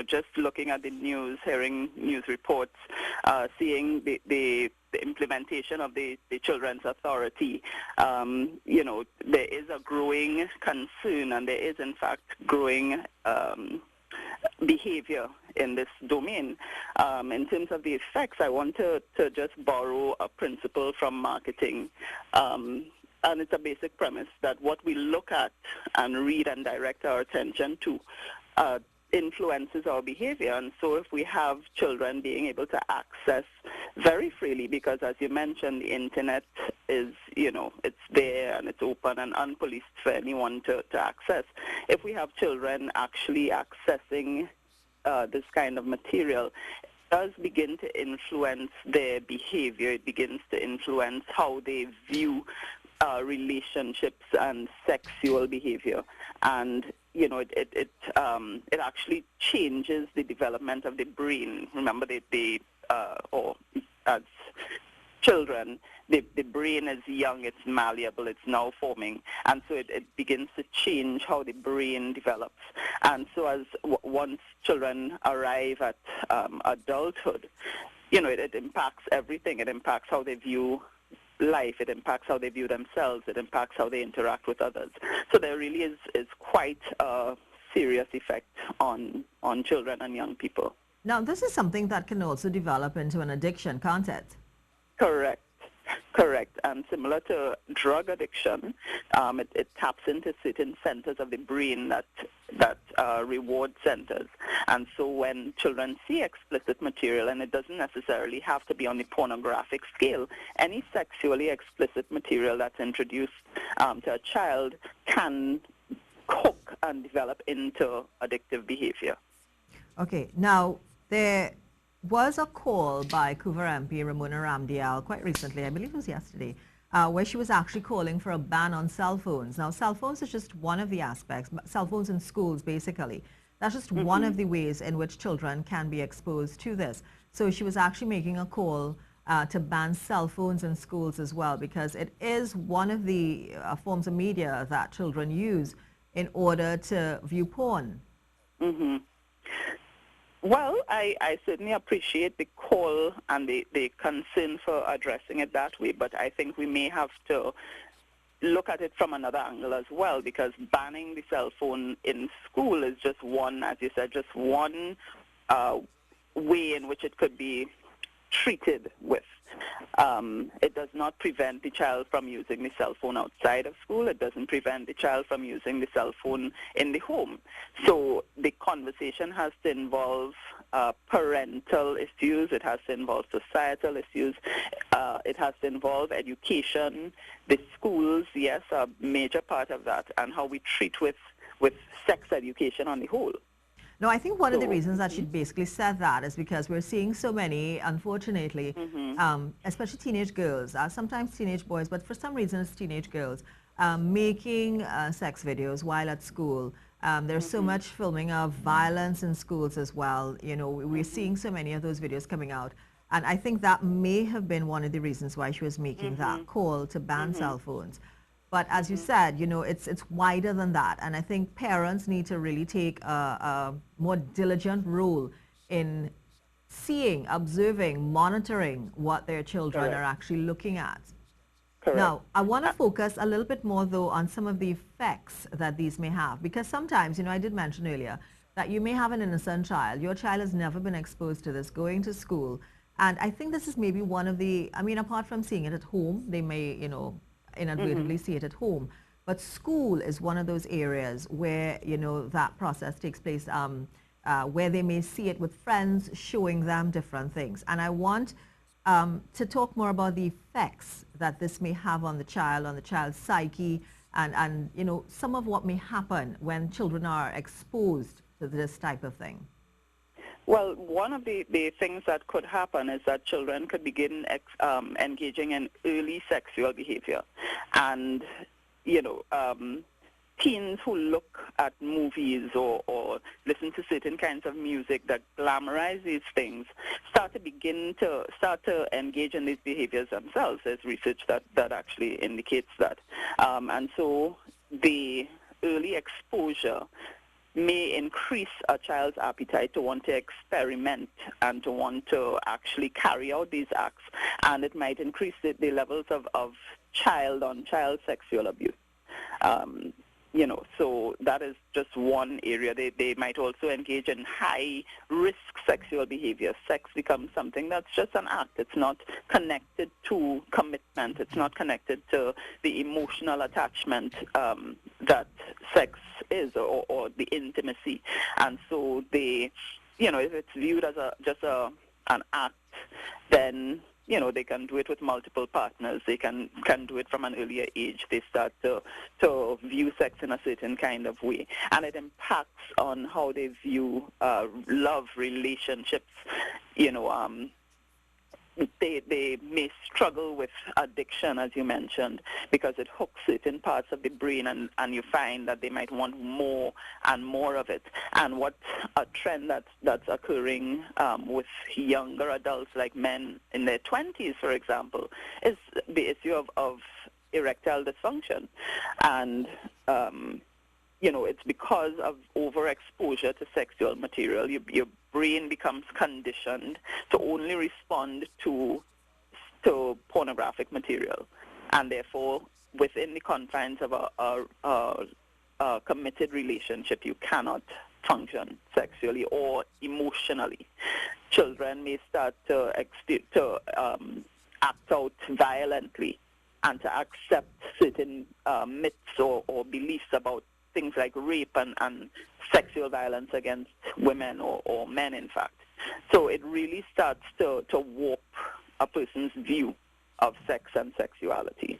just looking at the news, hearing news reports, seeing the implementation of the Children's Authority, there is a growing concern, and there is, in fact, growing behavior in this domain. In terms of the effects, I want to just borrow a principle from marketing. And it's a basic premise that what we look at and read and direct our attention to influences our behavior. And so if we have children being able to access very freely, because as you mentioned, the internet is, it's there and it's open and unpoliced for anyone to access. If we have children actually accessing this kind of material, it does begin to influence their behavior. It begins to influence how they view relationships and sexual behavior. And it actually changes the development of the brain. Remember, as children, the brain is young, it's malleable, it's now forming, and so it begins to change how the brain develops. And so once children arrive at adulthood, it impacts everything. It impacts how they view life, it impacts how they view themselves, it impacts how they interact with others. So there really is quite a serious effect on children and young people. Now, this is something that can also develop into an addiction, can't it? Correct. And similar to drug addiction, it taps into certain centers of the brain that reward centers. And so when children see explicit material, and it doesn't necessarily have to be on the pornographic scale, any sexually explicit material that's introduced to a child can cook and develop into addictive behavior. Okay, now there was a call by Couva MP Ramona Ramdial quite recently, I believe it was yesterday, where she was actually calling for a ban on cell phones. Now, cell phones is just one of the aspects, cell phones in schools basically. That's just one of the ways in which children can be exposed to this. So she was actually making a call to ban cell phones in schools as well, because it is one of the forms of media that children use in order to view porn. Well, I certainly appreciate the call and the concern for addressing it that way, but I think we may have to look at it from another angle as well, because banning the cell phone in school is just one, as you said, just one way in which it could be treated with. It does not prevent the child from using the cell phone outside of school. It doesn't prevent the child from using the cell phone in the home. So the conversation has to involve parental issues. It has to involve societal issues. It has to involve education. The schools, yes, are a major part of that, and how we treat with sex education on the whole. No, I think one of the reasons that she basically said that is because we're seeing so many, unfortunately, especially teenage girls, sometimes teenage boys, but for some reason it's teenage girls, making sex videos while at school. There's so much filming of violence in schools as well. We're seeing so many of those videos coming out. And I think that may have been one of the reasons why she was making that call to ban cell phones. But as you said, it's wider than that. And I think parents need to really take a more diligent role in seeing, observing, monitoring what their children are actually looking at. Now, I want to focus a little bit more, though, on some of the effects that these may have. Because sometimes, I did mention earlier that you may have an innocent child. Your child has never been exposed to this, going to school. And I think this is maybe one of the, apart from seeing it at home, they may, inadvertently see it at home. But school is one of those areas where, that process takes place, where they may see it with friends, showing them different things. And I want to talk more about the effects that this may have on the child's psyche, and some of what may happen when children are exposed to this type of thing. Well, one of the things that could happen is that children could begin engaging in early sexual behavior. And, teens who look at movies or listen to certain kinds of music that glamorize these things start to engage in these behaviors themselves. There's research that actually indicates that. And so the early exposure may increase a child's appetite to want to experiment and to want to actually carry out these acts, and it might increase the levels of child-on-child sexual abuse. So that is just one area. They might also engage in high-risk sexual behavior. Sex becomes something that's just an act. It's not connected to commitment. It's not connected to the emotional attachment that sex is, or the intimacy. And so if it's viewed as an act, then they can do it with multiple partners. They can do it from an earlier age. They start to view sex in a certain kind of way. And it impacts on how they view love, relationships. They may struggle with addiction, as you mentioned, because it hooks certain parts of the brain, and you find that they might want more and more of it. And what a trend that's occurring with younger adults, like men in their 20s, for example, is the issue of erectile dysfunction. And it's because of overexposure to sexual material. Your brain becomes conditioned to only respond to pornographic material, and therefore, within the confines of a committed relationship, you cannot function sexually or emotionally. Children may start to act out violently and to accept certain myths or beliefs about things like rape and sexual violence against women or men, in fact. So it really starts to warp a person's view of sex and sexuality.